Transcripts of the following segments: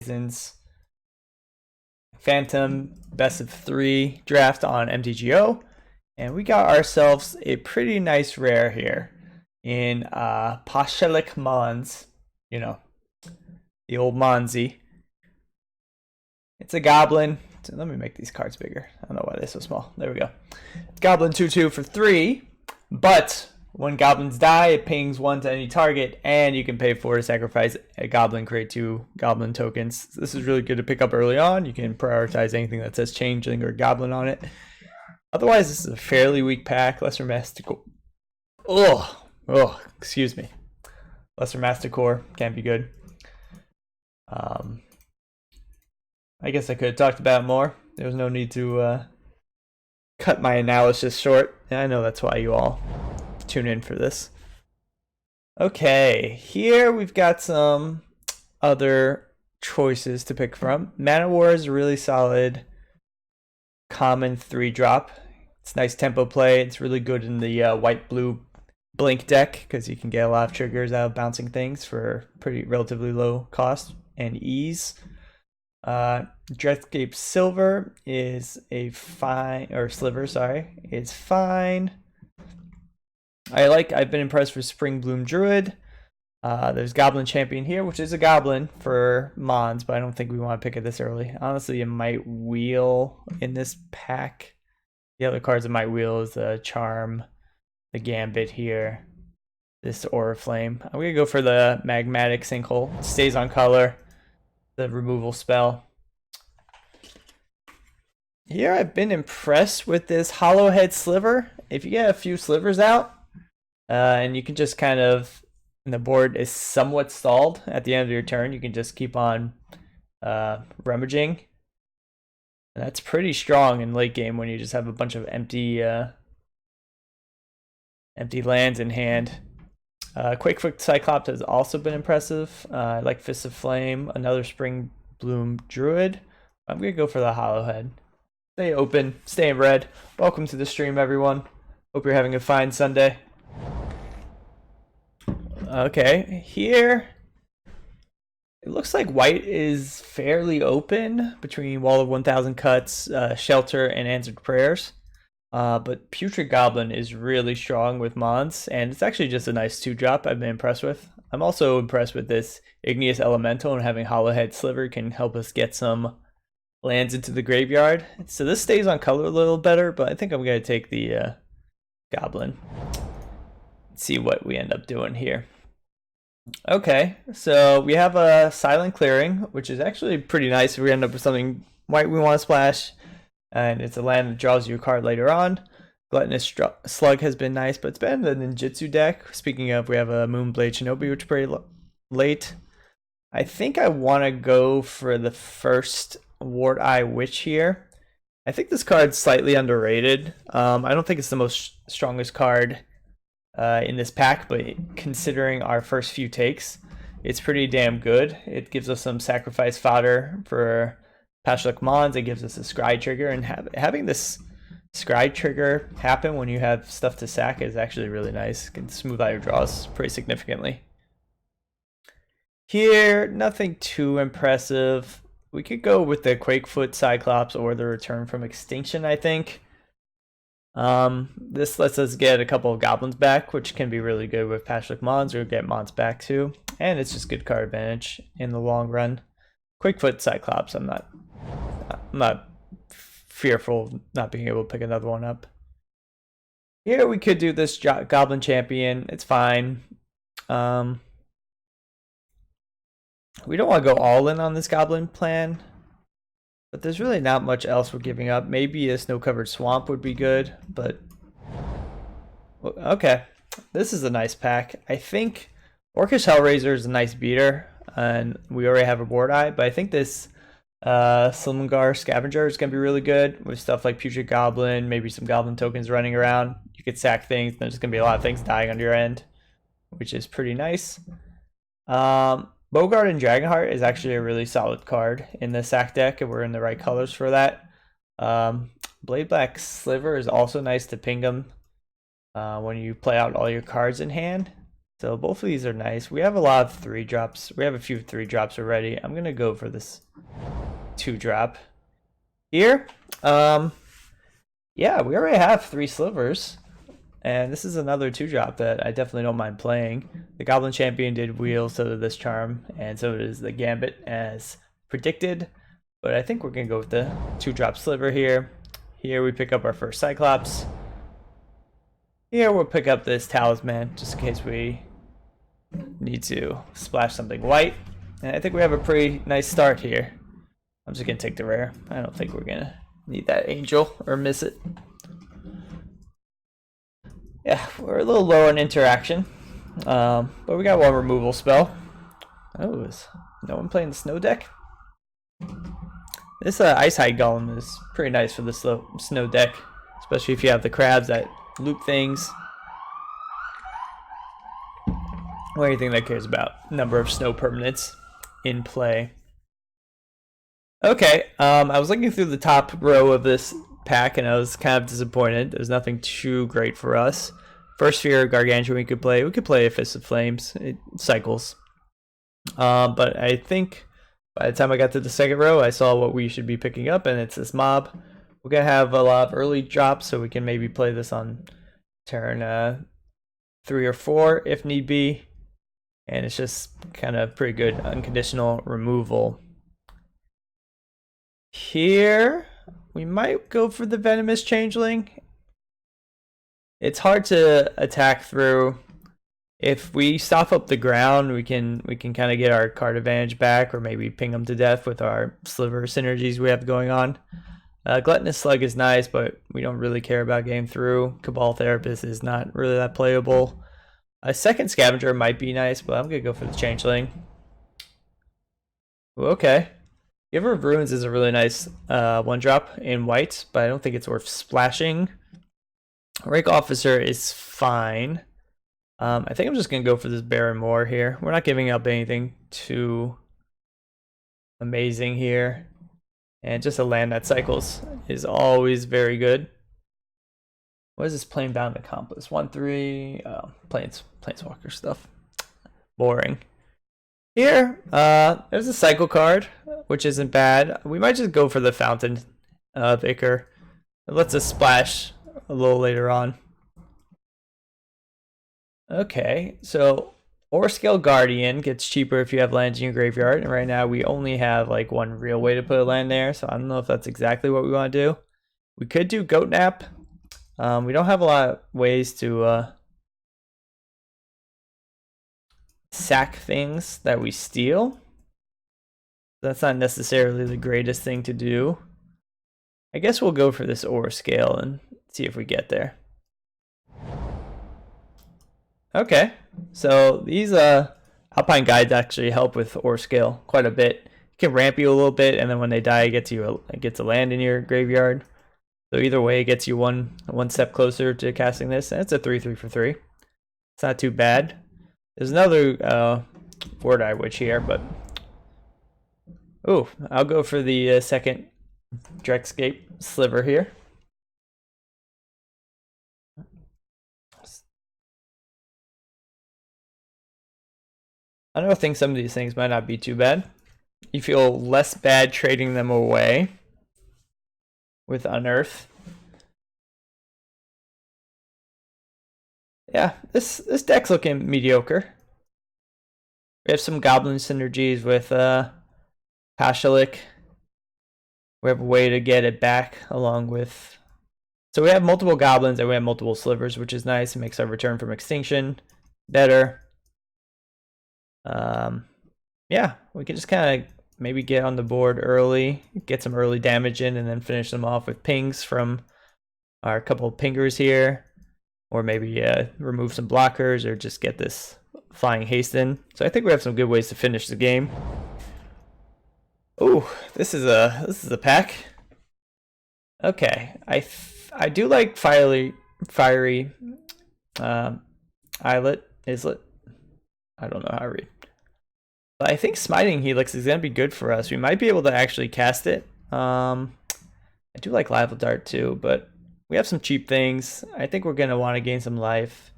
Horizons Phantom best of 3 draft on MTGO, and we got ourselves a pretty nice rare here in Pashelik Mons, you know, the old Monsi. It's a goblin. So let me make these cards bigger. I don't know why they're so small. There we go. Goblin 2/2 for 3, but when goblins die, it pings 1 to any target, and you can pay 4 to sacrifice a goblin, create 2 goblin tokens. This is really good to pick up early on. You can prioritize anything that says changeling or goblin on it. Otherwise, this is a fairly weak pack. Lesser Masticore. Excuse me. Lesser Masticore can't be good. I guess I could have talked about it more. There was no need to cut my analysis short. And I know that's why you all tune in for this. Okay, here we've got some other choices to pick from. Mana War is a really solid common 3-drop. It's nice tempo play. It's really good in the white-blue blink deck because you can get a lot of triggers out of bouncing things for pretty relatively low cost and ease. Dreadscape Silver is a fine, or Sliver, sorry, is fine. I've been impressed with Spring Bloom Druid. There's Goblin Champion here, which is a goblin for Mons, but I don't think we want to pick it this early. Honestly, you might wheel in this pack. The other cards that might wheel is the Charm, the Gambit here, this Aura Flame. I'm going to go for the Magmatic Sinkhole. It stays on color, the removal spell. Here I've been impressed with this Hollowhead Sliver. If you get a few slivers out, and you can just kind of, and the board is somewhat stalled at the end of your turn, you can just keep on rummaging. And that's pretty strong in late game when you just have a bunch of empty lands in hand. Quakefoot Cyclops has also been impressive. I like Fist of Flame, another Spring Bloom Druid. I'm going to go for the Hollowhead. Stay open, stay in red. Welcome to the stream, everyone. Hope you're having a fine Sunday. Okay, here it looks like white is fairly open between Wall of 1,000 Cuts, Shelter, and Answered Prayers. But Putrid Goblin is really strong with Mons, and it's actually just a nice 2-drop I've been impressed with. I'm also impressed with this Igneous Elemental, and having Hollowhead Sliver can help us get some lands into the graveyard. So this stays on color a little better, but I think I'm going to take the Goblin. See what we end up doing here. Okay, so we have a Silent Clearing, which is actually pretty nice if we end up with something white we want to splash, and it's a land that draws you a card later on. Gluttonous Slug has been nice, but it's better than the Ninjutsu deck. Speaking of, we have a Moonblade Shinobi, which is pretty late. I think I want to go for the first Ward Eye Witch here. I think this card's slightly underrated. I don't think it's the most strongest card in this pack, but considering our first few takes, it's pretty damn good. It gives us some sacrifice fodder for Pashelik Mons. It gives us a scry trigger, and having this scry trigger happen when you have stuff to sack is actually really nice. It can smooth out your draws pretty significantly. Here, nothing too impressive. We could go with the Quakefoot Cyclops or the Return from Extinction, I think. This lets us get a couple of goblins back, which can be really good with Pashelik Mons, or get Mons back too. And it's just good card advantage in the long run. Quakefoot Cyclops, I'm not fearful of not being able to pick another one up. Here we could do this Goblin Champion. It's fine. We don't want to go all in on this Goblin plan, but there's really not much else we're giving up. Maybe a Snow-Covered Swamp would be good, but okay. This is a nice pack. I think Orcish Hellraiser is a nice beater, and we already have a Board Eye, but I think this Silumgar Scavenger is going to be really good with stuff like Putrid Goblin, maybe some Goblin tokens running around. You could sack things, there's going to be a lot of things dying on your end, which is pretty nice. Bogart and Dragonheart is actually a really solid card in the sack deck, if we're in the right colors for that. Blade Black Sliver is also nice to ping them when you play out all your cards in hand. So both of these are nice. We have a lot of 3-drops. We have a few 3-drops already. I'm gonna go for this 2-drop here. Yeah, we already have 3 slivers. And this is another 2-drop that I definitely don't mind playing. The Goblin Champion did wheel, so did this Charm, and so does the Gambit as predicted. But I think we're going to go with the 2-drop sliver here. Here we pick up our first Cyclops. Here we'll pick up this Talisman, just in case we need to splash something white. And I think we have a pretty nice start here. I'm just going to take the rare. I don't think we're going to need that Angel or miss it. Yeah, we're a little low on interaction, but we got one removal spell. Oh, is no one playing the snow deck? This Ice Hide Golem is pretty nice for the snow deck, especially if you have the crabs that loop things, or anything that cares about number of snow permanents in play. Okay, I was looking through the top row of this pack and I was kind of disappointed. There's nothing too great for us. First Sphere Gargantuan we could play. We could play a Fist of Flames. It cycles. But I think by the time I got to the second row, I saw what we should be picking up, and it's this Mob. We're going to have a lot of early drops, so we can maybe play this on turn 3 or 4 if need be. And it's just kind of pretty good unconditional removal. Here we might go for the Venomous Changeling. It's hard to attack through. If we stop up the ground, we can kind of get our card advantage back, or maybe ping them to death with our sliver synergies we have going on. Gluttonous Slug is nice, but we don't really care about getting through. Cabal Therapist is not really that playable. A second Scavenger might be nice, but I'm gonna go for the Changeling. Ooh, okay. Giver of Ruins is a really nice 1-drop in white, but I don't think it's worth splashing. Rake Officer is fine. I think I'm just going to go for this Baron Moor here. We're not giving up anything too amazing here. And just a land that cycles is always very good. What is this Planebound Accomplice? 1/3. Oh, Planeswalker stuff. Boring. Here, there's a cycle card, which isn't bad. We might just go for the Fountain of Ichor. It lets us splash a little later on. Okay, so Orscale Guardian gets cheaper if you have lands in your graveyard, and right now we only have like one real way to put a land there, so I don't know if that's exactly what we want to do. We could do Goat Nap. We don't have a lot of ways to sack things that we steal. That's not necessarily the greatest thing to do. I guess we'll go for this Orscale and see if we get there. Okay, so these Alpine Guides actually help with Orscale quite a bit. It can ramp you a little bit, and then when they die, it gets a land in your graveyard. So either way, it gets you one step closer to casting this. And it's a 3/3 for 3. It's not too bad. There's another Word-Eye Witch here, but ooh, I'll go for the second Drexcape Sliver here. I don't think some of these things might not be too bad. You feel less bad trading them away with Unearth. Yeah, this deck's looking mediocre. We have some Goblin synergies with Pashalik. We have a way to get it back along with... So we have multiple Goblins and we have multiple Slivers, which is nice. It makes our return from extinction better. Yeah, we can just kind of maybe get on the board early, get some early damage in, and then finish them off with pings from our couple of pingers here, or maybe remove some blockers, or just get this flying haste in. So I think we have some good ways to finish the game. Ooh, this is a pack. Okay, I do like fiery islet. I don't know how to read. But I think Smiting Helix is going to be good for us. We might be able to actually cast it. I do like Live Dart too, but we have some cheap things. I think we're going to want to gain some life.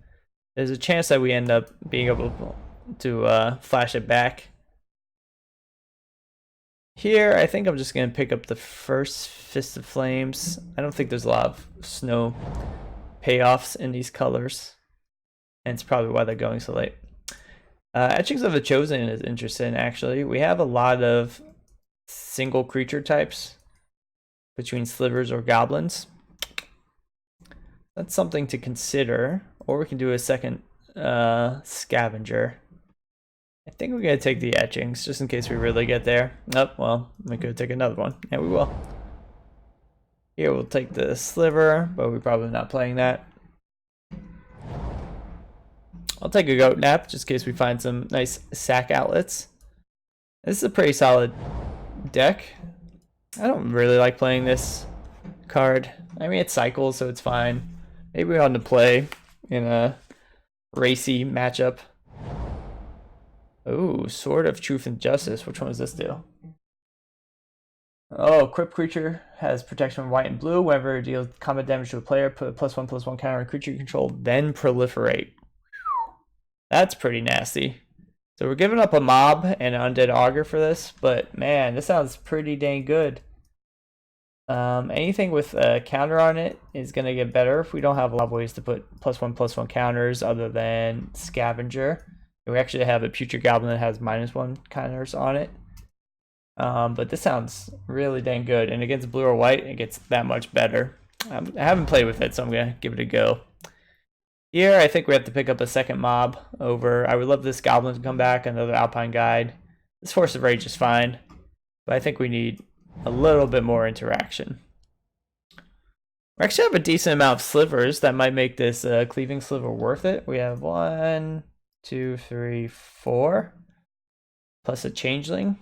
there's a chance that we end up being able to flash it back. Here, I think I'm just going to pick up the first Fist of Flames. I don't think there's a lot of snow payoffs in these colors, and it's probably why they're going so late. Etchings of the Chosen is interesting, actually. We have a lot of single creature types between slivers or goblins. That's something to consider. Or we can do a second scavenger. I think we're going to take the etchings, just in case we really get there. Oh, well, we could take another one. Yeah, we will. Here we'll take the sliver, but we're probably not playing that. I'll take a goat nap, just in case we find some nice sack outlets. This is a pretty solid deck. I don't really like playing this card. I mean, it cycles, so it's fine. Maybe we want to play in a racy matchup. Ooh, Sword of Truth and Justice. Which one does this do? Oh, equipped creature has protection from white and blue. Whenever it deals combat damage to a player, put a +1/+1 counter on creature you control, then proliferate. That's pretty nasty. So we're giving up a mob and an undead augur for this, but man, this sounds pretty dang good. Anything with a counter on it is going to get better if we don't have a lot of ways to put +1/+1 counters other than Scavenger. We actually have a Putrid Goblin that has -1 counters on it. But this sounds really dang good, and against blue or white, it gets that much better. I haven't played with it, so I'm going to give it a go. Here, I think we have to pick up a second mob over. I would love this goblin to come back, another Alpine Guide. This Force of Rage is fine, but I think we need a little bit more interaction. We actually have a decent amount of slivers that might make this cleaving sliver worth it. We have 1, 2, 3, 4, plus a changeling.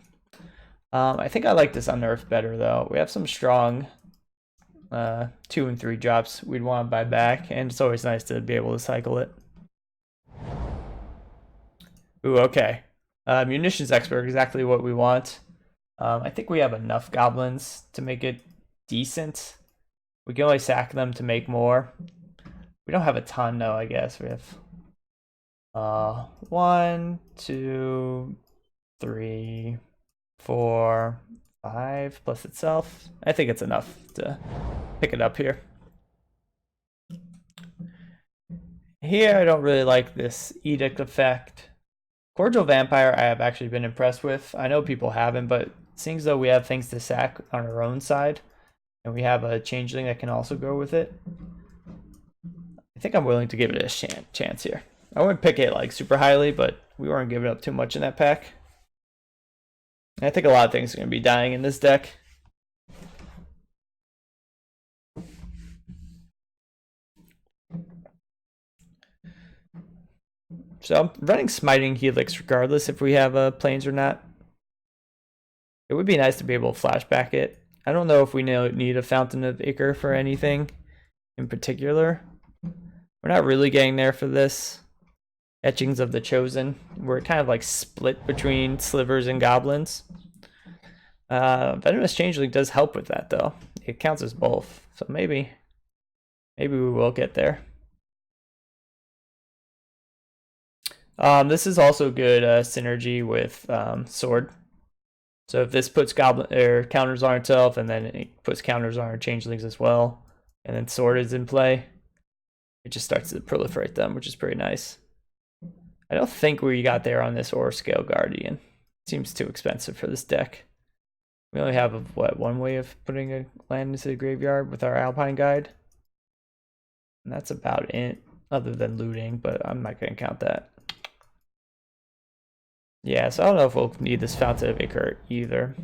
I think I like this unearthed better though. We have some strong 2 and 3 drops we'd want to buy back, and it's always nice to be able to cycle it. Ooh, okay. Munitions expert, exactly what we want. I think we have enough goblins to make it decent. We can only sack them to make more. We don't have a ton though, I guess. We have 1, 2, 3, 4, 5 plus itself. I think it's enough to pick it up here. Here, I don't really like this edict effect. Cordial Vampire, I have actually been impressed with. I know people haven't, but it seems though we have things to sack on our own side, and we have a changeling that can also go with it. I think I'm willing to give it a chance here. I wouldn't pick it like super highly, but we weren't giving up too much in that pack. And I think a lot of things are going to be dying in this deck. So I'm running Smiting Helix regardless if we have planes or not. It would be nice to be able to flashback it. I don't know if we need a Fountain of Ichor for anything in particular. We're not really getting there for this. Etchings of the Chosen. We're kind of like split between slivers and goblins. Venomous Changeling does help with that though. It counts as both. So maybe we will get there. This is also good synergy with Sword. So if this puts goblin or counters on itself, and then it puts counters on our changelings as well, and then Sword is in play, it just starts to proliferate them, which is pretty nice. I don't think we got there on this or Scale Guardian. It seems too expensive for this deck. We only have one way of putting a land into the graveyard with our Alpine Guide, and that's about it. Other than looting, but I'm not going to count that. Yeah, so I don't know if we'll need this Fountain of Ichor either.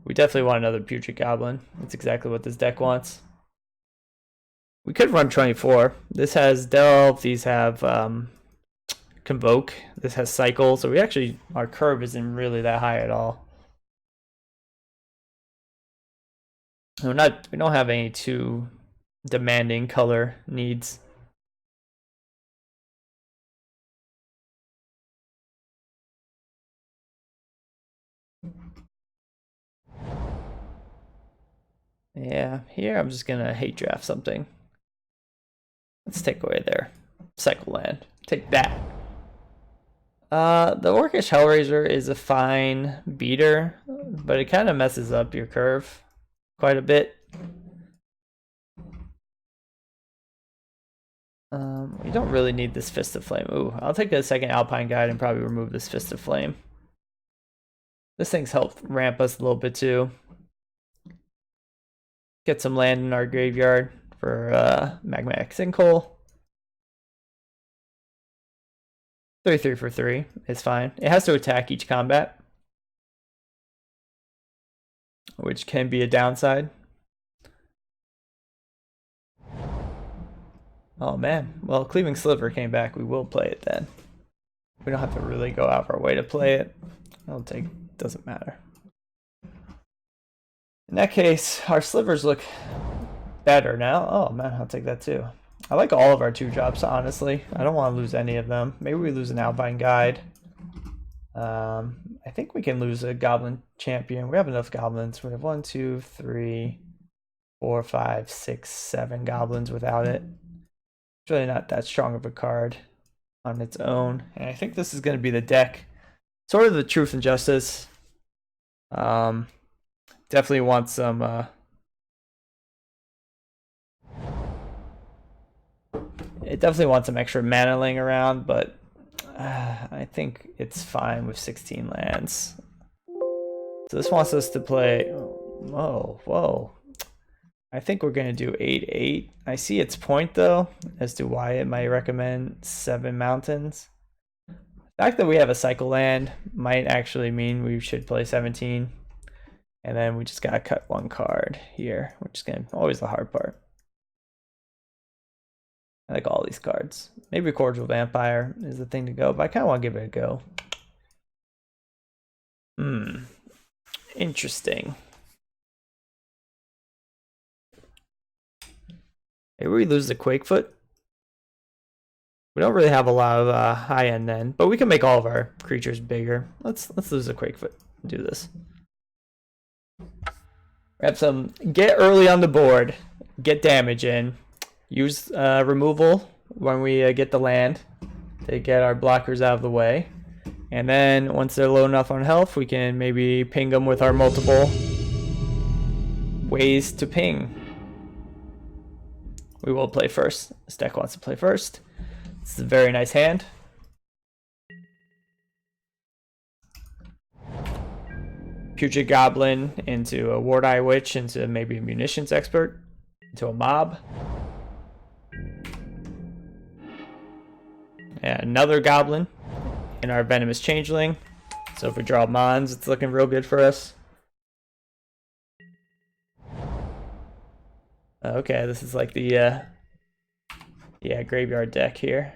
We definitely want another Putrid Goblin. That's exactly what this deck wants. We could run 24. This has Delve, these have Convoke, this has Cycle, so our curve isn't really that high at all. We don't have any too demanding color needs. Yeah, here I'm just gonna hate draft something. Let's take away there. Cycle land. Take that. The Orcish Hellraiser is a fine beater, but it kind of messes up your curve quite a bit. We don't really need this Fist of Flame. Ooh, I'll take a second Alpine Guide and probably remove this Fist of Flame. This thing's helped ramp us a little bit too. Get some land in our graveyard for Magmatic Sinkhole. 3 for 3 is fine. It has to attack each combat, which can be a downside. Oh man, well, Cleaving Sliver came back. We will play it then. We don't have to really go out of our way to play it. Doesn't matter. In that case, our slivers look better now. Oh man, I'll take that too. I like all of our 2-drops, honestly. I don't want to lose any of them. Maybe we lose an Alpine Guide. I think we can lose a Goblin Champion. We have enough goblins. We have 1, 2, 3, 4, 5, 6, 7 goblins without it. It's really not that strong of a card on its own. And I think this is going to be the deck. Sort of the Truth and Justice. Definitely want some... It definitely wants some extra mana laying around, but I think it's fine with 16 lands. So this wants us to play... Whoa. I think we're going to do 8/8. I see its point, though, as to why it might recommend 7 mountains. The fact that we have a cycle land might actually mean we should play 17. And then we just got to cut 1 card here, which is always the hard part. I like all these cards. Maybe Cordial Vampire is the thing to go, but I kind of want to give it a go. Interesting. Maybe we lose the Quakefoot. We don't really have a lot of high end then, but we can make all of our creatures bigger. Let's lose the Quakefoot and do this. Grab some. Get early on the board. Get damage in. Use removal when we get the land to get our blockers out of the way. And then once they're low enough on health, we can maybe ping them with our multiple ways to ping. We will play first. This deck wants to play first. This is a very nice hand. Putrid Goblin into a Ward Eye Witch into maybe a Munitions Expert into a Mob. And another Goblin in our Venomous Changeling. So if we draw Mons, it's looking real good for us. Okay, this is like the graveyard deck here.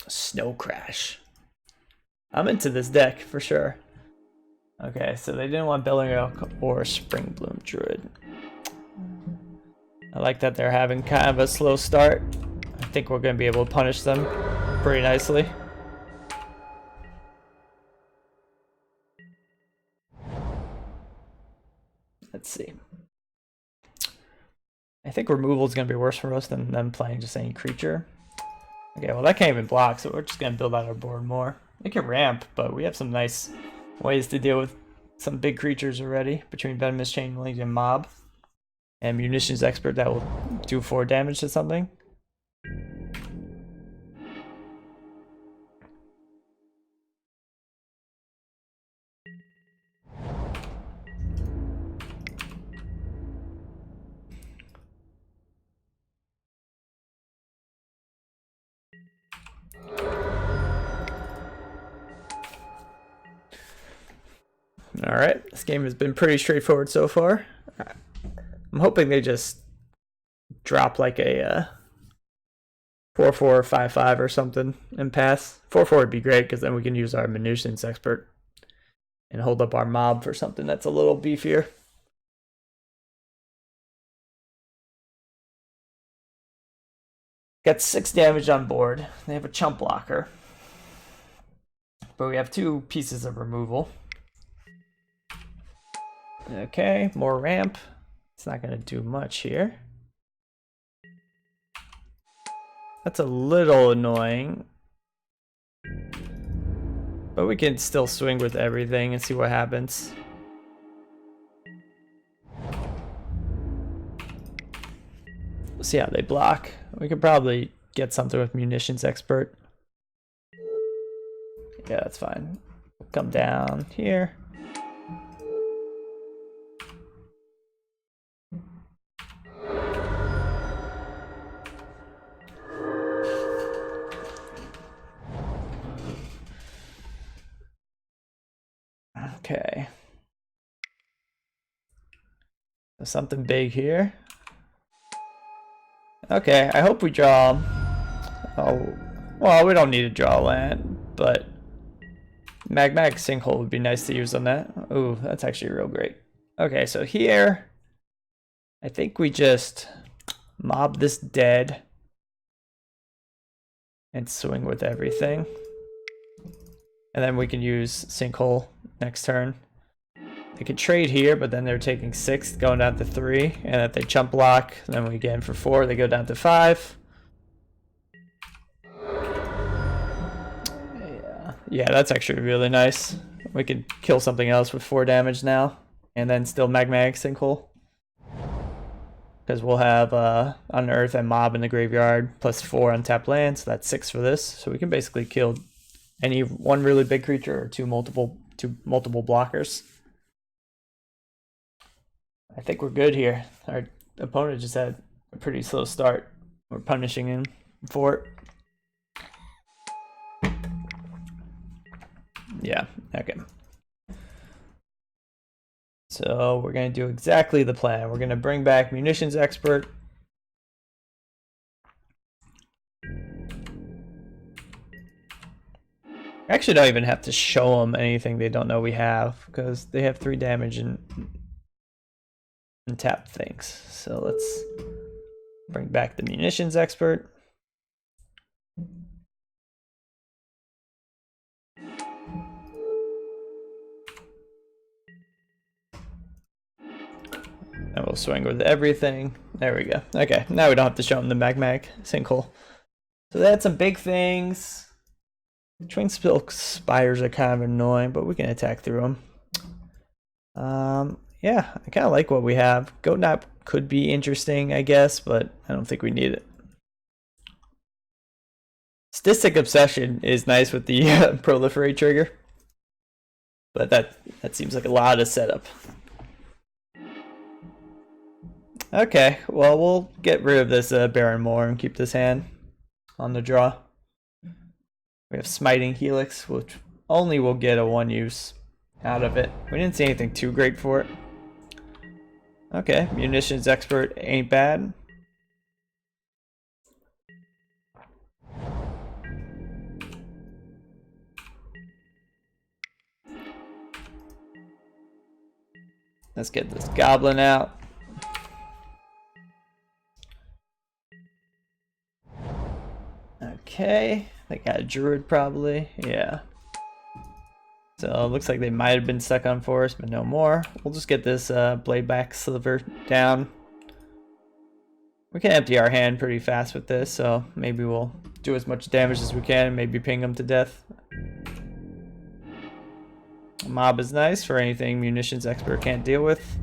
Snow Crash. I'm into this deck for sure. Okay, so they didn't want Belling Oak or Spring Bloom Druid. I like that they're having kind of a slow start. I think we're going to be able to punish them pretty nicely. Let's see. I think removal is going to be worse for us than them playing just any creature. Okay, well that can't even block, so we're just going to build out our board more. It can ramp, but we have some nice ways to deal with some big creatures already between Venomous Chainlink and Mob. And Munitions Expert that will do 4 damage to something. Alright, this game has been pretty straightforward so far. I'm hoping they just drop like a 4/4 or 5/5 or something and pass. 4/4 would be great because then we can use our Munitions Expert and hold up our Mob for something that's a little beefier. Got 6 damage on board. They have a Chump Blocker. But we have 2 pieces of removal. Okay, more ramp. It's not going to do much here. That's a little annoying. But we can still swing with everything and see what happens. We'll see how they block. We could probably get something with Munitions Expert. Yeah, that's fine. Come down here. Okay. So something big here. Okay, I hope we draw. Oh, well, we don't need to draw land, but Magmatic Sinkhole would be nice to use on that. Ooh, that's actually real great. Okay, so here, I think we just mob this dead and swing with everything. And then we can use Sinkhole next turn. They could trade here, but then they're taking 6, going down to 3. And if they chump block, then we get in for 4, they go down to 5. Yeah, that's actually really nice. We could kill something else with 4 damage now. And then still Magmatic Sinkhole. Because we'll have Unearth and Mob in the graveyard, plus 4 untapped land, so that's 6 for this. So we can basically kill any one really big creature or two multiple blockers. I think we're good here. Our opponent just had a pretty slow start. We're punishing him for it. Yeah, okay. So we're going to do exactly the plan. We're going to bring back Munitions Expert. I actually don't even have to show them anything they don't know we have, because they have 3 damage and tap things. So let's bring back the Munitions Expert. And we'll swing with everything. There we go. Okay, now we don't have to show them the Magmatic Sinkhole. So they had some big things. Twin Silk Spires are kind of annoying, but we can attack through them. Yeah, I kind of like what we have. Goat Nap could be interesting, I guess, but I don't think we need it. Statistic Obsession is nice with the Proliferate trigger, but that seems like a lot of setup. Okay, well, we'll get rid of this Baron Moor and keep this hand on the draw. We have Smiting Helix, which only will get a 1 use out of it. We didn't see anything too great for it. Okay, Munitions Expert ain't bad. Let's get this Goblin out. Okay, they got a Druid probably, yeah. So it looks like they might have been stuck on Forest, but no more. We'll just get this Bladeback Sliver down. We can empty our hand pretty fast with this, so maybe we'll do as much damage as we can and maybe ping them to death. Mob is nice for anything Munitions Expert can't deal with.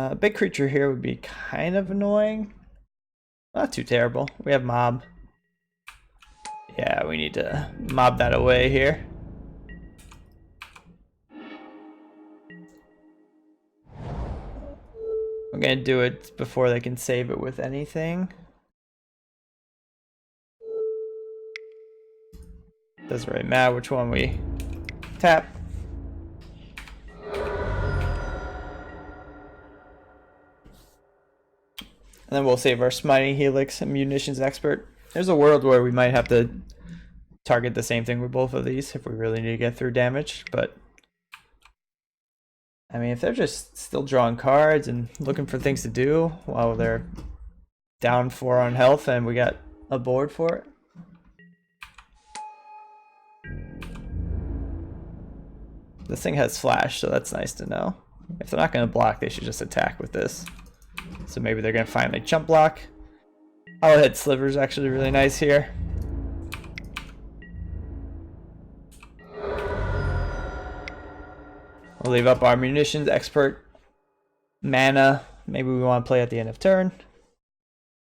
A big creature here would be kind of annoying. Not too terrible. We have Mob. Yeah, we need to mob that away here. We're gonna do it before they can save it with anything. Doesn't really matter which one we tap. And then we'll save our Smiting Helix and Munitions Expert. There's a world where we might have to target the same thing with both of these if we really need to get through damage, but I mean, if they're just still drawing cards and looking for things to do while they're down 4 on health, and we got a board for it. This thing has flash, so that's nice to know. If they're not going to block, they should just attack with this. So maybe they're going to finally chump block. Hollow Head Sliver is actually really nice here. We'll leave up our Munitions Expert. Mana, maybe we want to play at the end of turn.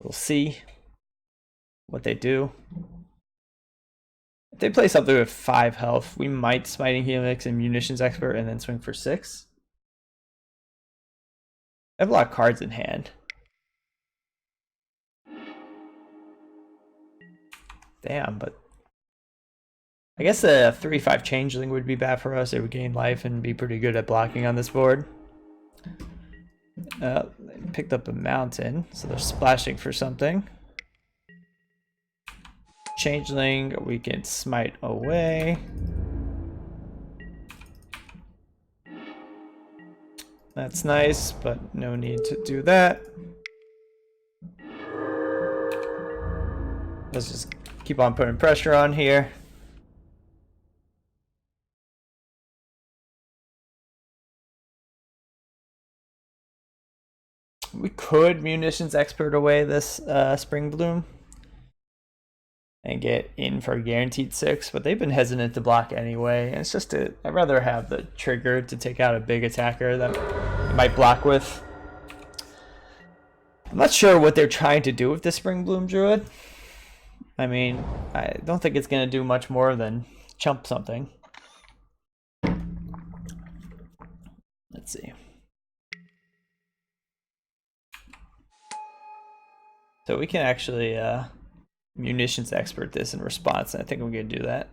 We'll see what they do. If they play something with 5 health, we might Smiting Helix and Munitions Expert and then swing for 6. I have a lot of cards in hand. Damn, but I guess a 3/5 Changeling would be bad for us. It would gain life and be pretty good at blocking on this board. They picked up a Mountain, so they're splashing for something. Changeling, we can smite away. That's nice, but no need to do that. Let's just keep on putting pressure on here. We could Munitions Expert away this Spring Bloom and get in for a guaranteed 6, but they've been hesitant to block anyway. And it's just I'd rather have the trigger to take out a big attacker that you might block with. I'm not sure what they're trying to do with the Spring Bloom Druid. I mean, I don't think it's going to do much more than chump something. Let's see. So we can actually Munitions Expert this in response, and I think I'm going to do that.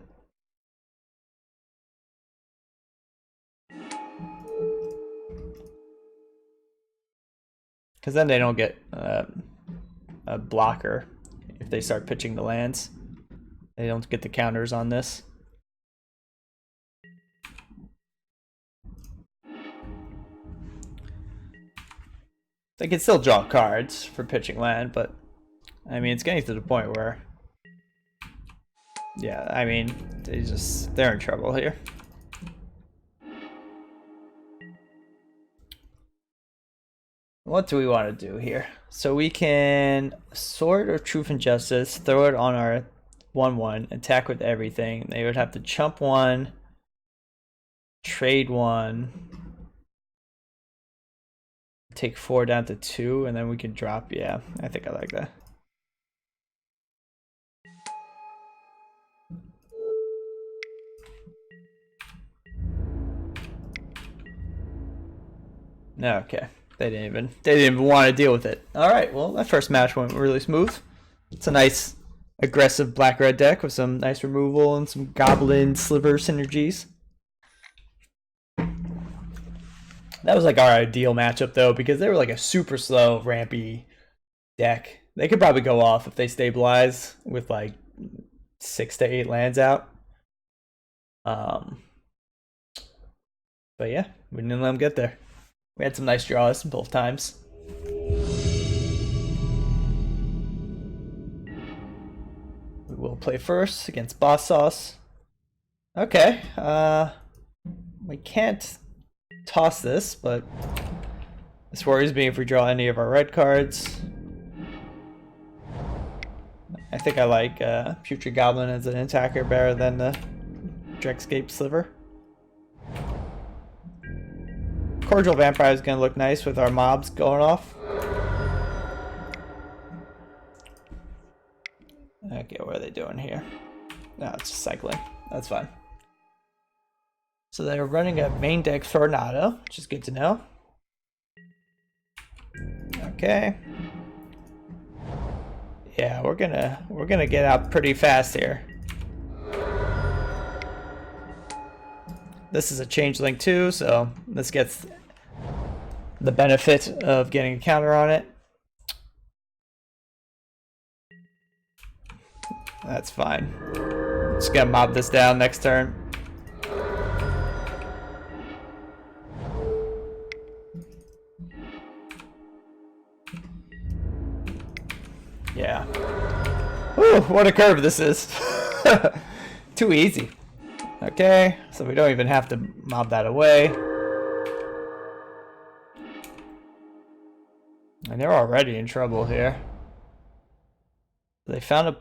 Because then they don't get a blocker if they start pitching the lands. They don't get the counters on this. They can still draw cards for pitching land, but I mean, it's getting to the point where, yeah, I mean, they're in trouble here. What do we want to do here? So we can Sword of Truth and Justice, throw it on our 1/1, attack with everything. They would have to chump 1, trade 1, take 4 down to 2, and then we can drop. Yeah, I think I like that. Okay, they didn't even want to deal with it. All right, well, that first match went really smooth. It's a nice aggressive black-red deck with some nice removal and some Goblin Sliver synergies. That was like our ideal matchup though, because they were like a super slow, rampy deck. They could probably go off if they stabilize with like 6 to 8 lands out. But yeah, we didn't let them get there. We had some nice draws both times. We will play first against Boss Sauce. Okay, we can't toss this, but this worries me if we draw any of our red cards. I think I like Putrid Goblin as an attacker better than the Dregscape Sliver. Cordial Vampire is going to look nice with our mobs going off. Okay, what are they doing here? No, it's just cycling. That's fine. So they're running a main deck Tornado, which is good to know. Okay. Yeah, we're gonna get out pretty fast here. This is a Changeling too, so this gets the benefit of getting a counter on it. That's fine. Just gonna mob this down next turn. Yeah. Ooh, what a curve this is. Too easy. Okay, so we don't even have to mob that away. And they're already in trouble here. They found a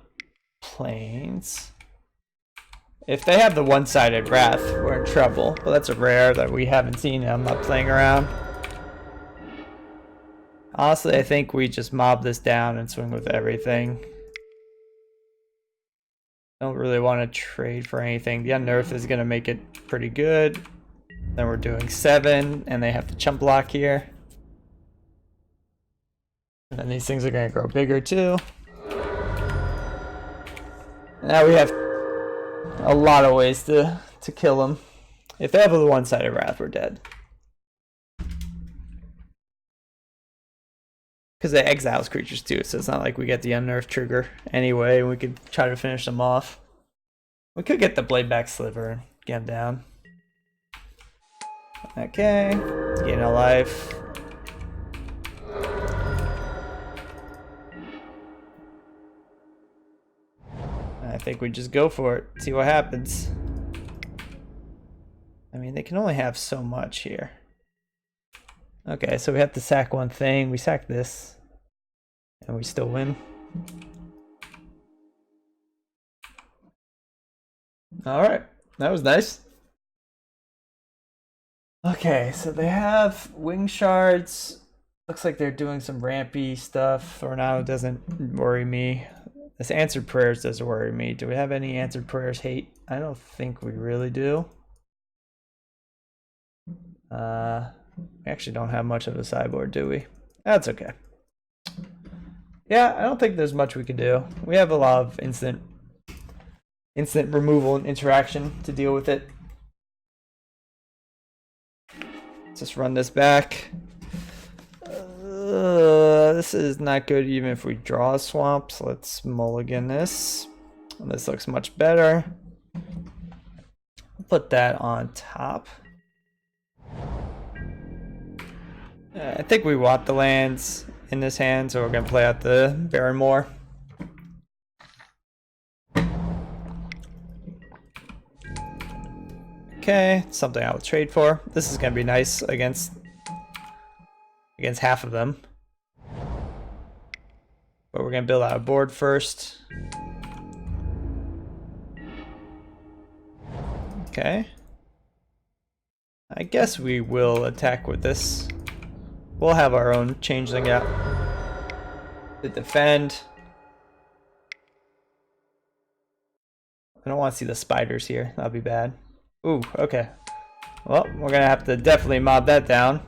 plains. If they have the one-sided Wrath, we're in trouble. But that's a rare that we haven't seen. I'm not playing around. Honestly, I think we just mob this down and swing with everything. Don't really want to trade for anything. The Unearth is going to make it pretty good. Then we're doing 7, and they have to chump block here. And then these things are going to grow bigger too. Now we have a lot of ways to kill them. If they have a one-sided Wrath, we're dead. Because it exiles creatures too, so it's not like we get the Unearth trigger anyway, and we could try to finish them off. We could get the Bladeback Sliver and get him down. Okay, gain a life. I think we just go for it, see what happens. I mean, they can only have so much here. Okay, so we have to sack one thing. We sack this, and we still win. All right, that was nice. Okay, so they have wing shards. Looks like they're doing some rampy stuff. For now, it doesn't worry me. This answered prayers does worry me. Do we have any answered prayers hate? I don't think we really do. We actually don't have much of a sideboard, do we? That's okay. Yeah, I don't think there's much we can do. We have a lot of instant removal and interaction to deal with it. Let's just run this back. This is not good even if we draw a swamp, so let's mulligan this. This looks much better. Put that on top. I think we want the lands in this hand, so we're going to play out the Baron Moor. Okay, something I will trade for. This is going to be nice against half of them. But we're going to build out a board first. Okay. I guess we will attack with this. We'll have our own changeling out to defend. I don't want to see the spiders here. That'll be bad. Ooh, okay. Well, we're going to have to definitely mob that down.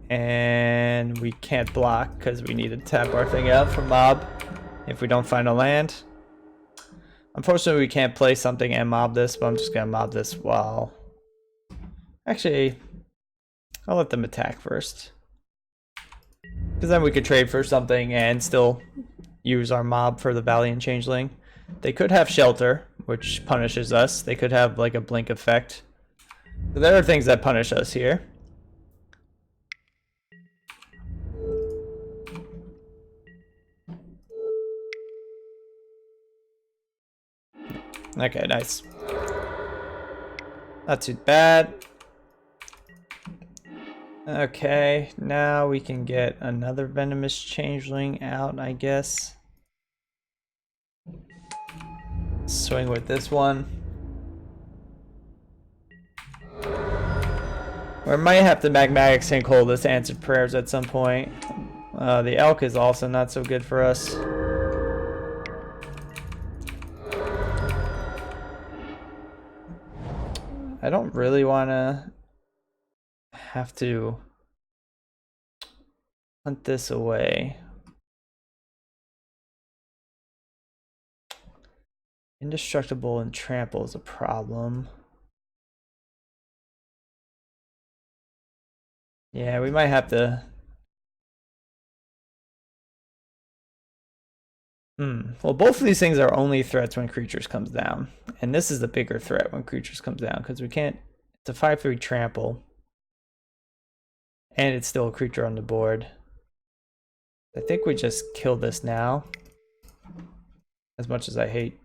And we can't block because we need to tap our thing out for mob if we don't find a land. Unfortunately, we can't play something and mob this, but I'm just going to mob this while... Actually, I'll let them attack first. Because then we could trade for something and still use our mob for the Valiant Changeling. They could have Shelter, which punishes us. They could have like a blink effect. So there are things that punish us here. Okay, nice. Not too bad. Okay, now we can get another Venomous Changeling out, I guess. Swing with this one. We might have to Magmatic Sinkhole this Answered Prayers at some point. The Elk is also not so good for us. I don't really want to have to hunt this away. Indestructible and trample is a problem. Yeah, we might have to. Well, both of these things are only threats when creatures comes down. And this is the bigger threat when creatures comes down, because we can't... It's a 5/3 trample. And it's still a creature on the board. I think we just kill this now. as much as I hate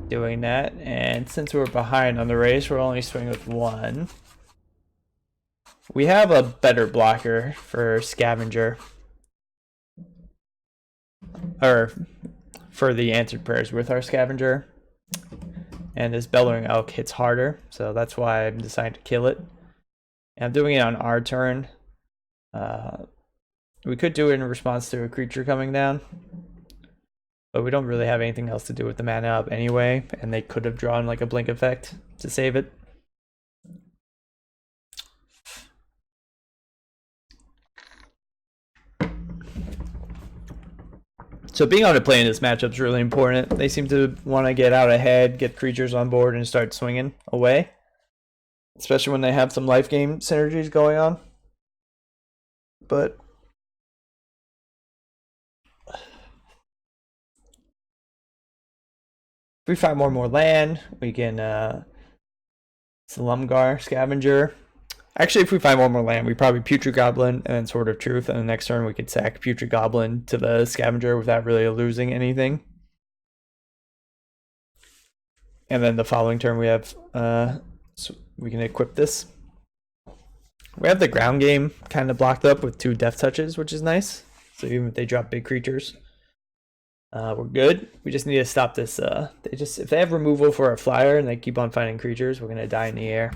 doing that. And since we're behind on the race, we're only swinging with one. We have a better blocker for Scavenger, or for the answered prayers with our Scavenger, and this Bellowing Elk hits harder, so that's why I'm deciding to kill it. And I'm doing it on our turn. We could do it in response to a creature coming down, but we don't really have anything else to do with the mana up anyway, and they could have drawn like a blink effect to save it. So being able to play in this matchup is really important. They seem to want to get out ahead, get creatures on board, and start swinging away. Especially when they have some life game synergies going on. But if we find more land, we can Slumgar, Scavenger. Actually, if we find one more land, we probably Putrid Goblin and then Sword of Truth, and the next turn we could sack Putrid Goblin to the Scavenger without really losing anything. And then the following turn we have, so we can equip this. We have the ground game kind of blocked up with 2 death touches, which is nice. So even if they drop big creatures, we're good. We just need to stop this. If they have removal for a flyer and they keep on finding creatures, we're gonna die in the air.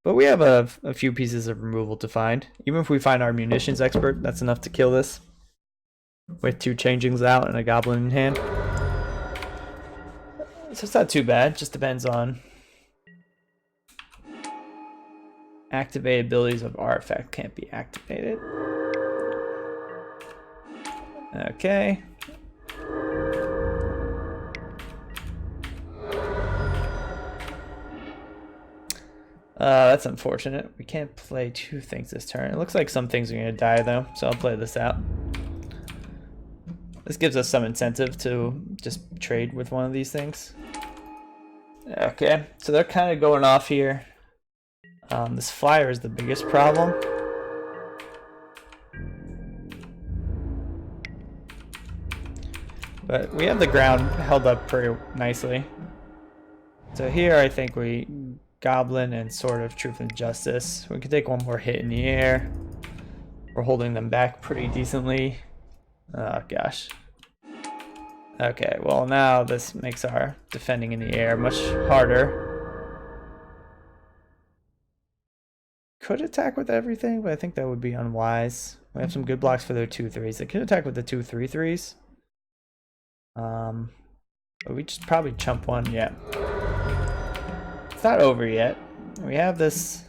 But we have a few pieces of removal to find. Even if we find our munitions expert, that's enough to kill this. With 2 changelings out and a goblin in hand. So it's not too bad, just depends on activated abilities of artifact can't be activated. Okay. That's unfortunate. We can't play 2 things this turn. It looks like some things are going to die though, so I'll play this out. This gives us some incentive to just trade with one of these things. Okay, so they're kind of going off here. This flyer is the biggest problem. But we have the ground held up pretty nicely. So here I think we Goblin and Sword of Truth and Justice. We can take one more hit in the air. We're holding them back pretty decently. Oh gosh. Okay, well now this makes our defending in the air much harder. Could attack with everything, but I think that would be unwise. We have some good blocks for their 2/3s. They could attack with the 2 3/3s. But we just probably chump one, yeah. It's not over yet. We have this.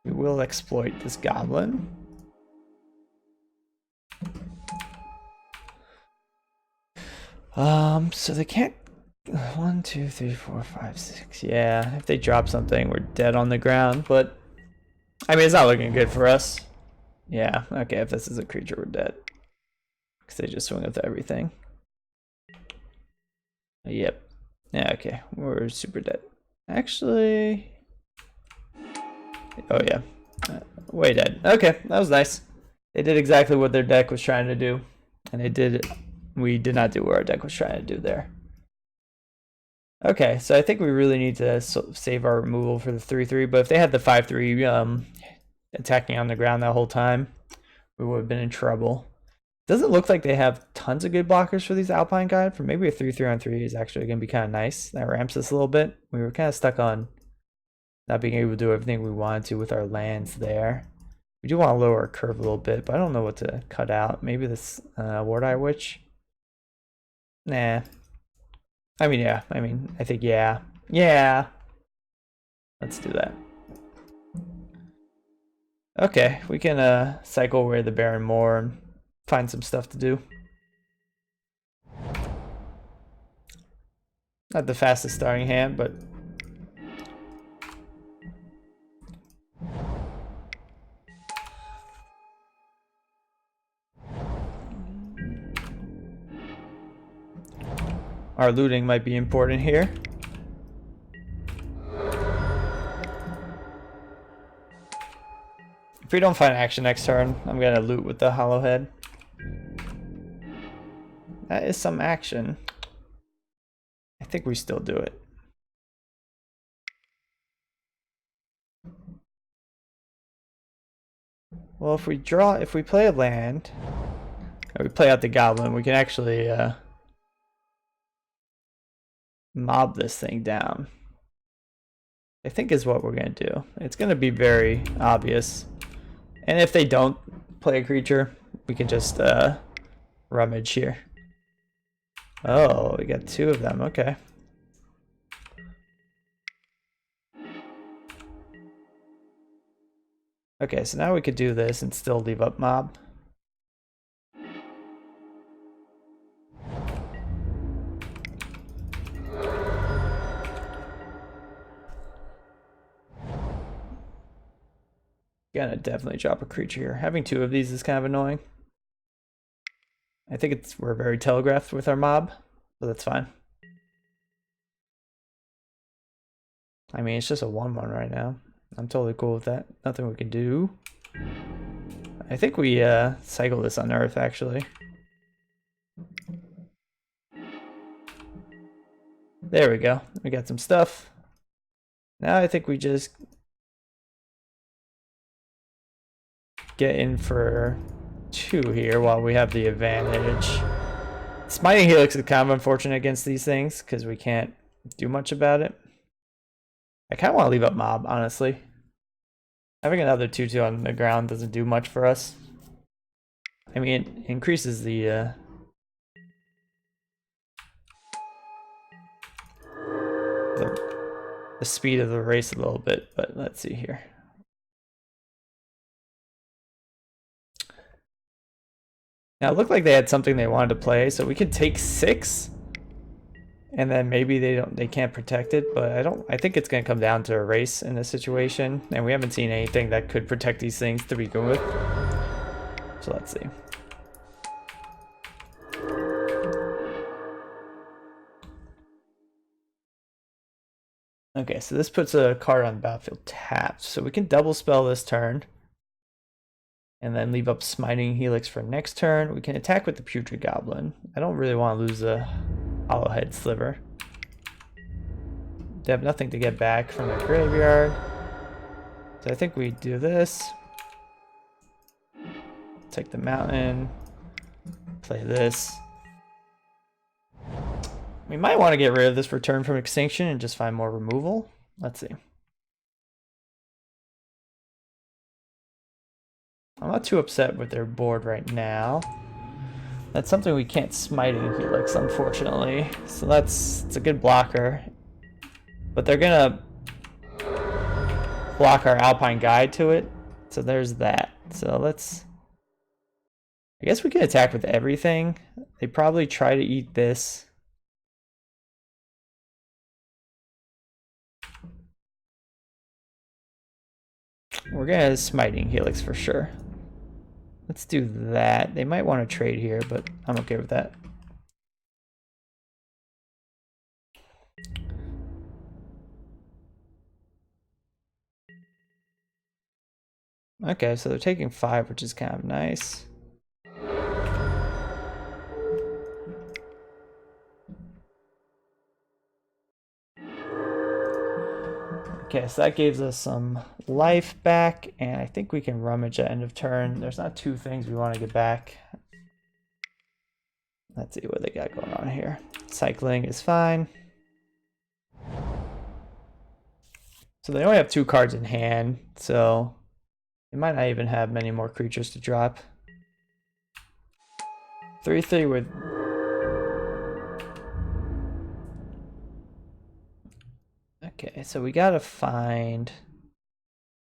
We will exploit this goblin. So they can't. 1, 2, 3, 4, 5, 6. Yeah, if they drop something, we're dead on the ground. But I mean, it's not looking good for us. Yeah. Okay, if this is a creature, we're dead. Because they just swing with everything. Yep. Yeah, okay. We're super dead. Actually... Oh, yeah. Way dead. Okay, that was nice. They did exactly what their deck was trying to do. And they did... We did not do what our deck was trying to do there. Okay, so I think we really need to save our removal for the 3/3. But if they had the 5/3 attacking on the ground that whole time, we would have been in trouble. Doesn't look like they have tons of good blockers for these Alpine Guide. For maybe a 3/3 on 3 is actually going to be kind of nice. That ramps us a little bit. We were kind of stuck on not being able to do everything we wanted to with our lands there. We do want to lower our curve a little bit, but I don't know what to cut out. Maybe this Ward-Eye Witch? Nah. I mean, yeah. I mean, I think, yeah. Yeah. Let's do that. Okay, we can cycle away the Baron more and find some stuff to do. Not the fastest starting hand, but our looting might be important here. If we don't find action next turn, I'm gonna loot with the Hollow Head. That is some action. I think we still do it. Well, if we play a land, or we play out the goblin, we can actually mob this thing down. I think is what we're gonna do. It's gonna be very obvious. And if they don't play a creature, we can just rummage here. Oh, we got 2 of them, okay. Okay, so now we could do this and still leave up mob. Gonna definitely drop a creature here. Having 2 of these is kind of annoying. I think we're very telegraphed with our mob, so that's fine. I mean, it's just a 1/1 right now. I'm totally cool with that. Nothing we can do. I think we cycle this on Earth, actually. There we go. We got some stuff. Now I think we just get in for 2 here while we have the advantage. Smiting Helix is kind of unfortunate against these things because we can't do much about it. I kind of want to leave up mob, honestly. Having another 2/2 on the ground doesn't do much for us. I mean, it increases the speed of the race a little bit, but let's see here. Now it looked like they had something they wanted to play, so we could take 6, and then maybe they can't protect it. But I think it's gonna come down to a race in this situation, and we haven't seen anything that could protect these things to begin with. So let's see. Okay, so this puts a card on the battlefield tapped, so we can double spell this turn. And then leave up Smiting Helix for next turn. We can attack with the Putrid Goblin. I don't really want to lose a Hollowhead Sliver. They have nothing to get back from the graveyard. So I think we do this. Take the mountain. Play this. We might want to get rid of this Return from Extinction and just find more removal. Let's see. I'm not too upset with their board right now. That's something we can't Smiting Helix, unfortunately. So it's a good blocker. But they're gonna block our Alpine Guide to it. So there's that. So I guess we can attack with everything. They probably try to eat this. We're gonna Smiting Helix for sure. Let's do that. They might want to trade here, but I'm okay with that. Okay, so they're taking 5, which is kind of nice. Okay, so that gives us some life back, and I think we can rummage at end of turn. There's not 2 things we want to get back. Let's see what they got going on here. Cycling is fine. So they only have 2 cards in hand, so they might not even have many more creatures to drop. 3/3 with... Okay, so we gotta find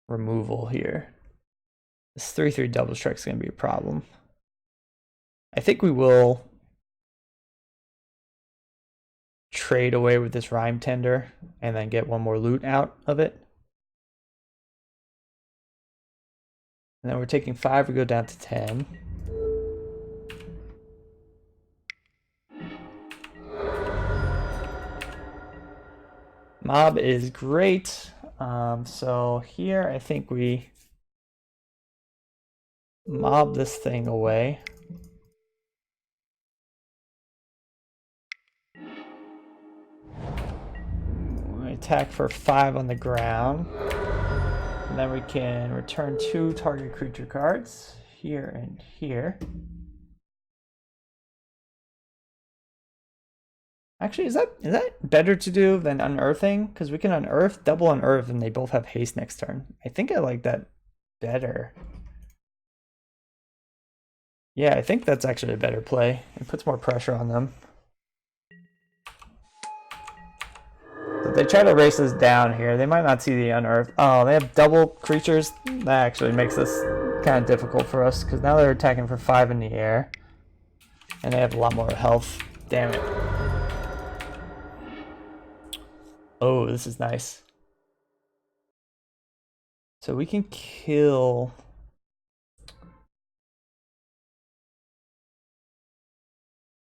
removal here. This 3/3 double strike is gonna be a problem. I think we will trade away with this Rhyme Tender and then get 1 more loot out of it. And then we're taking 5, we go down to 10. Mob is great. So here I think we mob this thing away. attack for 5 on the ground. And then we can return 2 target creature cards here and here. Actually, is that better to do than unearthing? Because we can unearth, double unearth, and they both have haste next turn. I think I like that better. Yeah, I think that's actually a better play. It puts more pressure on them. So if they try to race us down here, they might not see the unearth. Oh, they have double creatures? That actually makes this kind of difficult for us, because now they're attacking for 5 in the air. And they have a lot more health. Damn it. Oh, this is nice. So we can kill...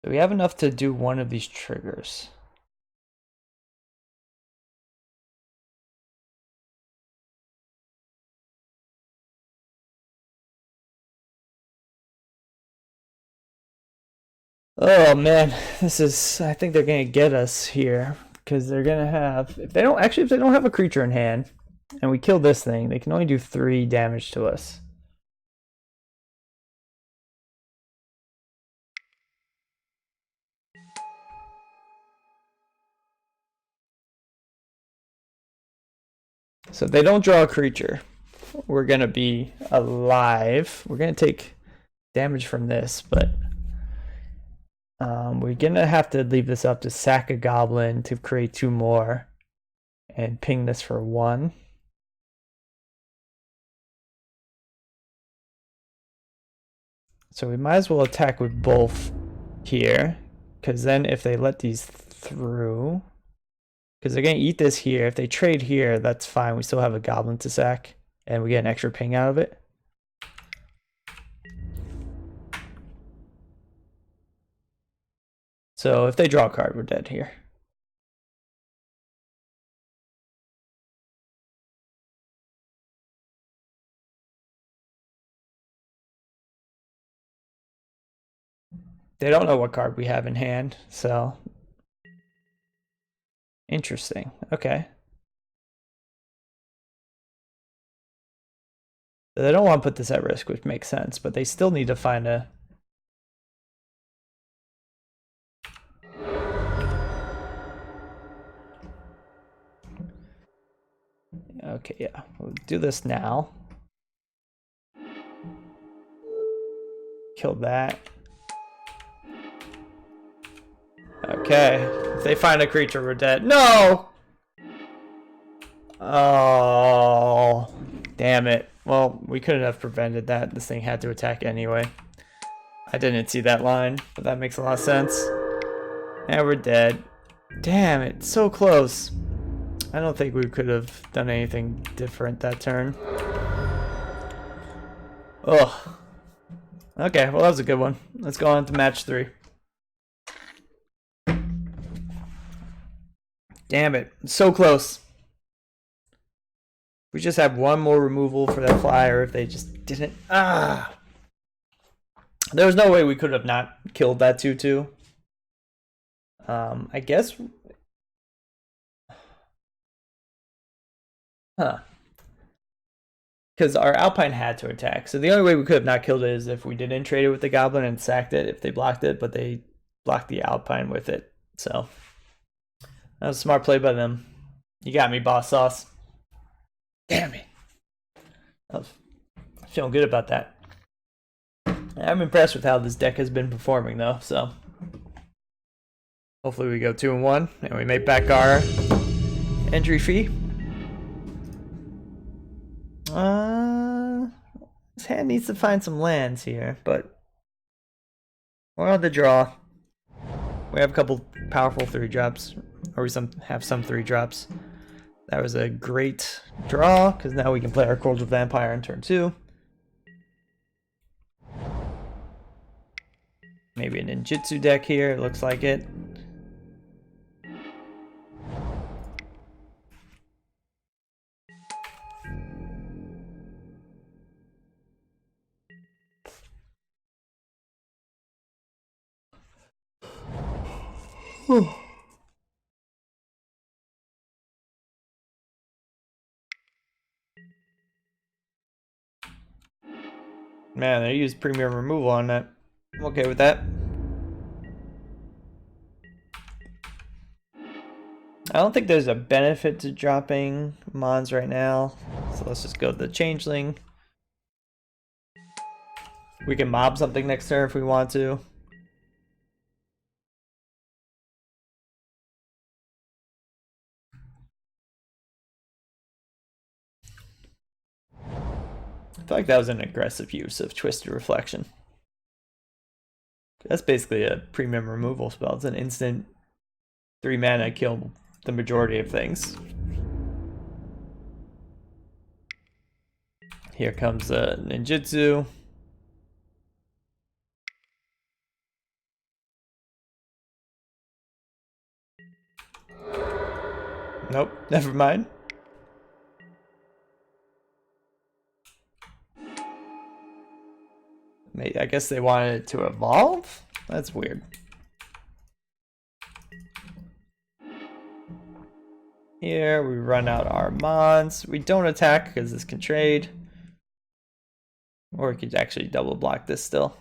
So we have enough to do one of these triggers. Oh man, this is, I think they're gonna get us here, because they're gonna have, if they don't have a creature in hand, and we kill this thing, they can only do 3 damage to us. So if they don't draw a creature, we're gonna be alive. We're gonna take damage from this, but we're gonna have to leave this up to sack a goblin to create 2 more and ping this for 1. So we might as well attack with both here, because then if they let these through, because they're going to eat this here. If they trade here, that's fine. We still have a goblin to sack, and we get an extra ping out of it. So if they draw a card, we're dead here. They don't know what card we have in hand, so... Interesting. Okay. They don't want to put this at risk, which makes sense, but they still need to find a... Okay, yeah. We'll do this now. Kill that. Okay. If they find a creature, we're dead. No! Oh, damn it. Well, we couldn't have prevented that. This thing had to attack anyway. I didn't see that line, but that makes a lot of sense. And we're dead. Damn it, so close. I don't think we could have done anything different that turn. Ugh. Okay, well that was a good one. Let's go on to match 3. Damn it, so close. We just have 1 more removal for that flyer if they just didn't. Ah! There was no way we could have not killed that 2/2. I guess. Huh. Because our Alpine had to attack. So the only way we could have not killed it is if we didn't trade it with the Goblin and sacked it if they blocked it, but they blocked the Alpine with it. So that was a smart play by them. You got me, boss sauce. Damn it. I'm feeling good about that. I'm impressed with how this deck has been performing though, so hopefully we go 2-1 and we make back our entry fee. This hand needs to find some lands here, but we're on the draw. We have a couple powerful 3-drops, or we have some 3-drops. That was a great draw, because now we can play our Cordial Vampire in turn 2. Maybe a ninjutsu deck here, it looks like it. Man, they used premium removal on that. I'm okay with that. I don't think there's a benefit to dropping Mons right now. So let's just go to the Changeling. We can mob something next turn if we want to. I feel like that was an aggressive use of Twisted Reflection. That's basically a premium removal spell. It's an instant 3 mana kill the majority of things. Here comes a ninjutsu. Nope, never mind. I guess they wanted it to evolve? That's weird. Here, we run out our Mons. We don't attack because this can trade. Or we could actually double block this still.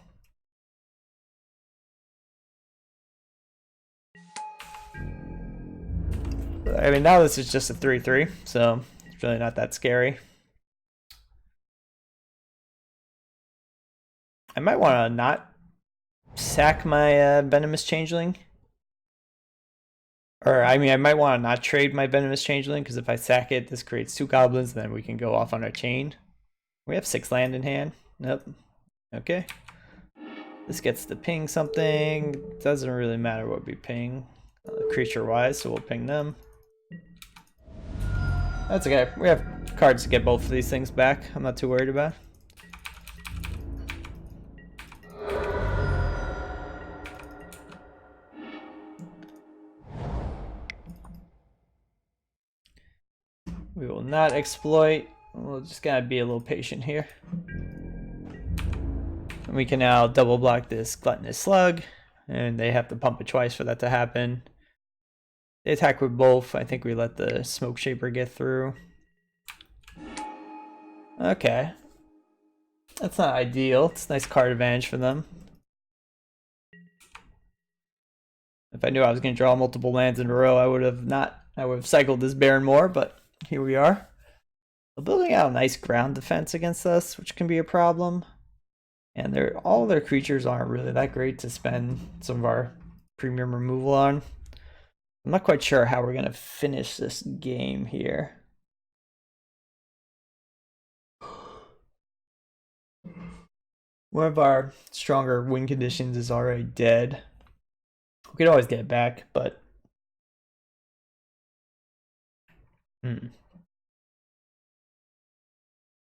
I mean, now this is just a 3/3, so it's really not that scary. I might want to not sack my Venomous Changeling. Or, I mean, I might want to not trade my Venomous Changeling, because if I sack it, this creates 2 goblins, and then we can go off on our chain. We have 6 land in hand. Nope. Okay. This gets to ping something. Doesn't really matter what we ping creature-wise, so we'll ping them. That's okay. We have cards to get both of these things back. I'm not too worried about. We will not exploit. We'll just gotta be a little patient here. And we can now double block this Gluttonous Slug, and they have to pump it twice for that to happen. They attack with both. I think we let the Smoke Shaper get through. Okay. That's not ideal. It's a nice card advantage for them. If I knew I was going to draw multiple lands in a row, I would have cycled this Baron more, but here we are. They're building out a nice ground defense against us, which can be a problem. And all their creatures aren't really that great to spend some of our premium removal on. I'm not quite sure how we're going to finish this game here. One of our stronger win conditions is already dead. We could always get it back, but...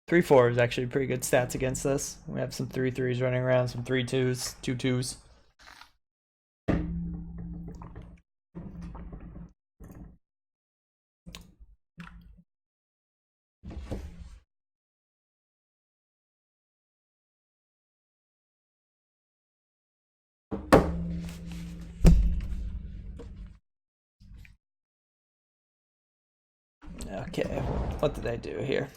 3/4 is actually pretty good stats against us. We have some 3/3s running around, some 3/2s, 2/2s. Okay, what did I do here?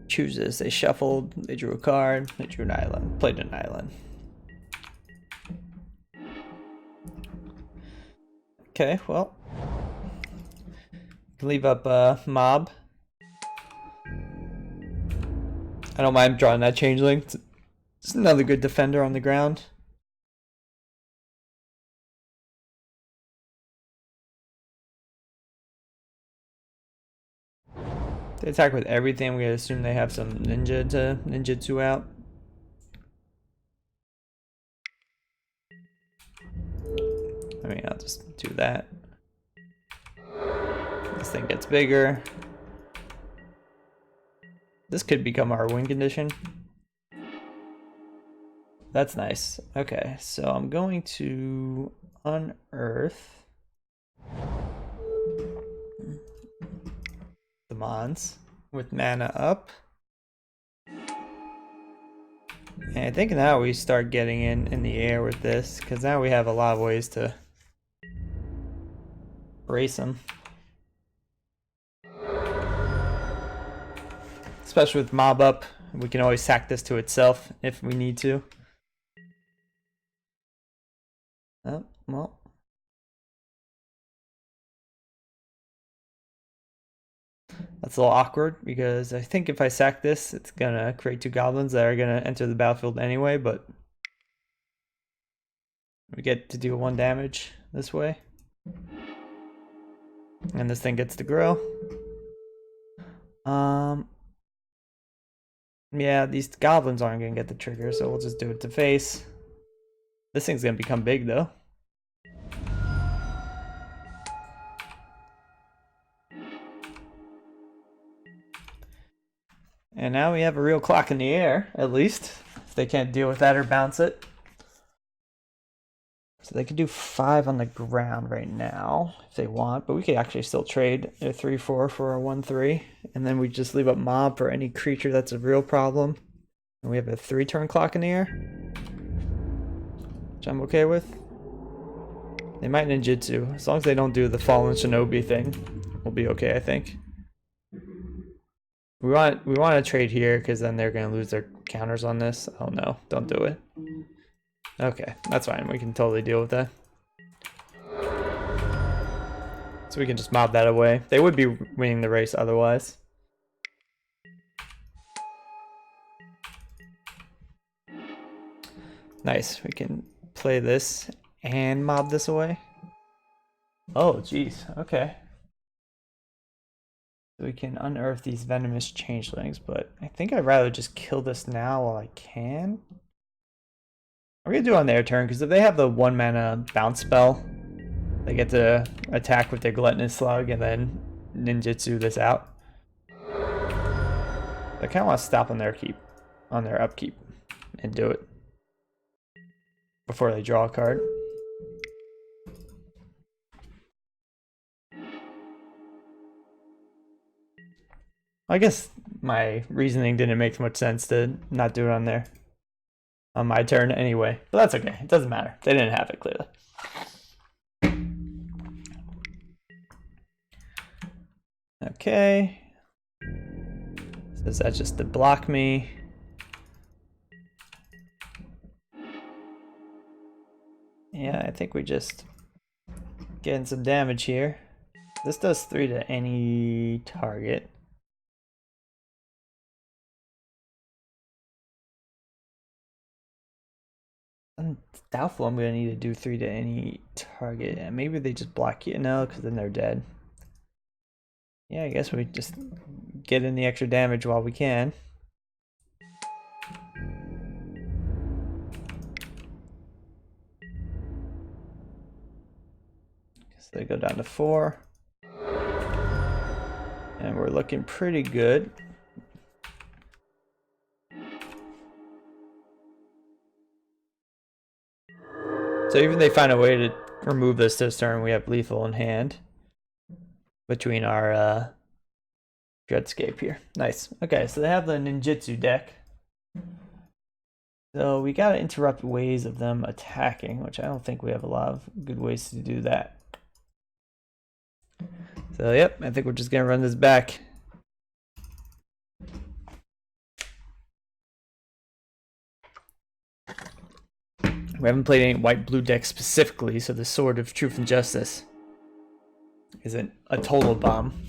Chooses. They shuffled, they drew a card, they drew an island, played an island. Okay, well. Can leave up Mob. I don't mind drawing that Changeling. It's another good defender on the ground. They attack with everything. We assume they have some ninjutsu out. I mean, I'll just do that. This thing gets bigger. This could become our win condition. That's nice. Okay, so I'm going to unearth the Mons with mana up. And I think now we start getting in the air with this, because now we have a lot of ways to race them. Especially with Mob up, We can always sack this to itself if we need to. Oh, well. That's a little awkward because I think if I sack this, it's gonna create 2 goblins that are gonna enter the battlefield anyway, but we get to do 1 damage this way. And this thing gets to grow. Yeah, these goblins aren't gonna get the trigger, so we'll just do it to face. This thing's gonna become big though. And now we have a real clock in the air, at least. If they can't deal with that or bounce it. So they could do 5 on the ground right now, if they want. But we could actually still trade a 3-4 for a 1-3. And then we just leave up mob for any creature that's a real problem. And we have a 3-turn clock in the air. Which I'm okay with. They might ninjutsu. As long as they don't do the fallen shinobi thing, we'll be okay, I think. We want to trade here because then they're going to lose their counters on this. Oh no, don't do it. Okay, that's fine. We can totally deal with that. So we can just mob that away. They would be winning the race otherwise. Nice. We can play this and mob this away. Oh, geez. Okay. We can unearth these venomous changelings, but I think I'd rather just kill this now while I can. We're gonna do it on their turn because if they have the 1 mana bounce spell, they get to attack with their gluttonous slug and then ninjutsu this out. I kind of want to stop on their upkeep, and do it before they draw a card. I guess my reasoning didn't make much sense to not do it on my turn anyway, but that's okay. It doesn't matter. They didn't have it clearly. Okay. So is that just to block me? Yeah, I think we just getting some damage here. This does 3 to any target. I'm doubtful I'm gonna need to do 3 to any target. Yeah, maybe they just block you. No, because then they're dead. Yeah, I guess we just get in the extra damage while we can. So they go down to 4. And we're looking pretty good. So even if they find a way to remove this turn, we have lethal in hand between our Dreadscape here. Nice. Okay, so they have the ninjutsu deck. So we gotta interrupt ways of them attacking, which I don't think we have a lot of good ways to do that. So yep, I think we're just gonna run this back. We haven't played any white-blue decks specifically, so the Sword of Truth and Justice isn't a total bomb.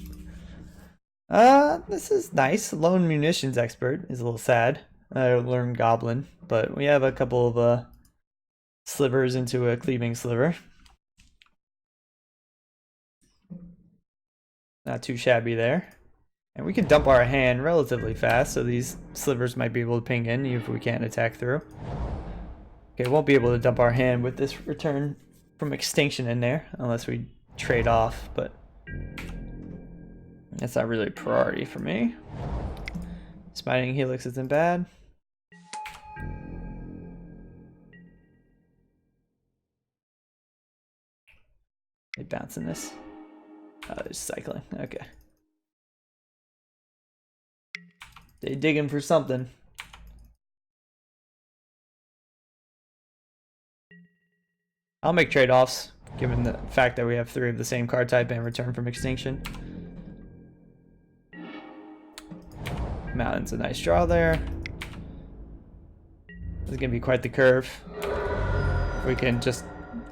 This is nice. Lone Munitions Expert is a little sad. I learned Goblin, but we have a couple of slivers into a Cleaving Sliver. Not too shabby there. And we can dump our hand relatively fast, so these slivers might be able to ping in even if we can't attack through. Okay, won't be able to dump our hand with this return from extinction in there unless we trade off, but that's not really a priority for me. Smiting Helix isn't bad. They bouncing this. Oh, they're cycling. Okay. They digging for something. I'll make trade-offs, given the fact that we have 3 of the same card type and return from extinction. Mountain's a nice draw there. This is gonna be quite the curve. We can just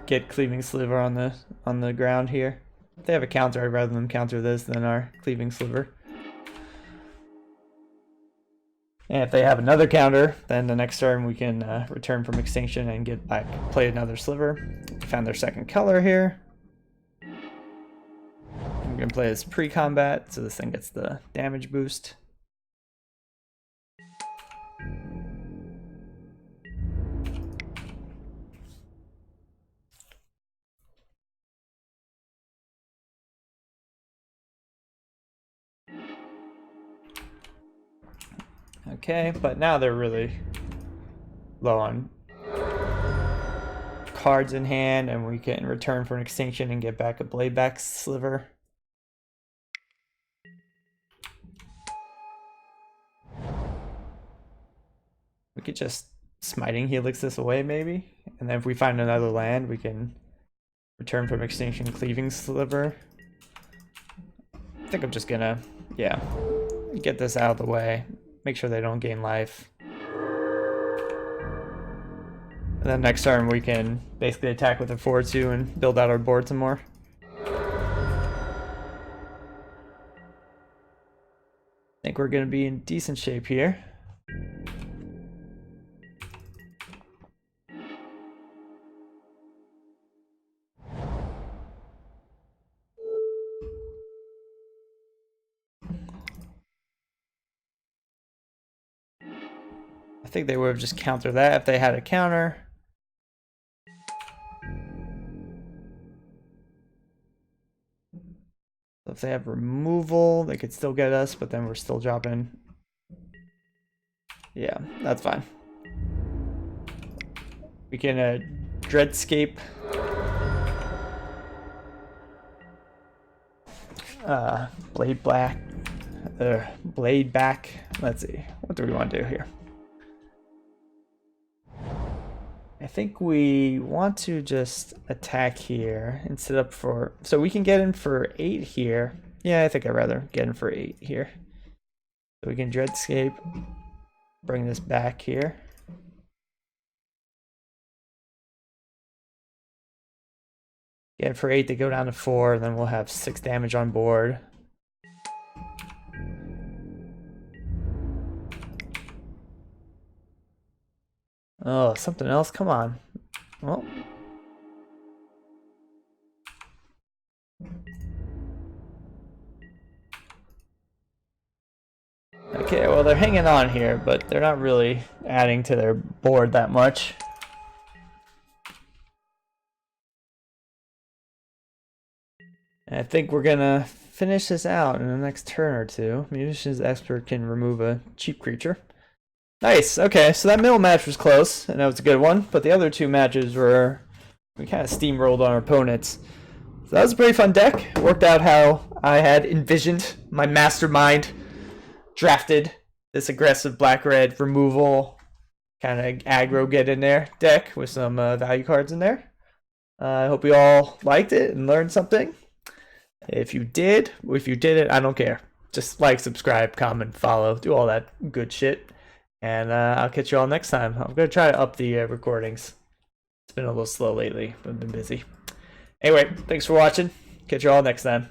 get Cleaving Sliver on the ground here. If they have a counter, I'd rather them counter this than our Cleaving Sliver. And if they have another counter, then the next turn we can return from extinction and get back, play another sliver. Found their second color here. I'm gonna play this pre-combat, so this thing gets the damage boost. Okay, but now they're really low on cards in hand, and we can return for an extinction and get back a Bladeback Sliver. We could just Smiting Helix this away maybe, and then if we find another land we can return from extinction Cleaving Sliver. I think I'm just gonna, yeah, get this out of the way, make sure they don't gain life. And then next turn we can basically attack with a 4-2 and build out our board some more. I think we're gonna be in decent shape here. I think they would have just countered that if they had a counter. So if they have removal, they could still get us, but then we're still dropping. Yeah, that's fine. We can Dreadscape. Blade back. Let's see. What do we want to do here? I think we want to just attack here and set up for, so we can get in for 8 here. Yeah, I think I'd rather get in for 8 here. So we can Dreadscape, bring this back here. Get in for 8 to go down to 4, and then we'll have 6 damage on board. Oh, something else? Come on. Well. Okay, well they're hanging on here, but they're not really adding to their board that much. And I think we're gonna finish this out in the next turn or two. Munitions Expert can remove a cheap creature. Nice. Okay, so that middle match was close, and that was a good one. But the other 2 matches were, we kind of steamrolled on our opponents. So that was a pretty fun deck. It worked out how I had envisioned. My mastermind drafted this aggressive black-red removal, kind of aggro get in there deck with some value cards in there. I hope you all liked it and learned something. If you did, I don't care. Just like, subscribe, comment, follow, do all that good shit. And I'll catch you all next time. I'm going to try to up the recordings. It's been a little slow lately, but I've been busy. Anyway, thanks for watching. Catch you all next time.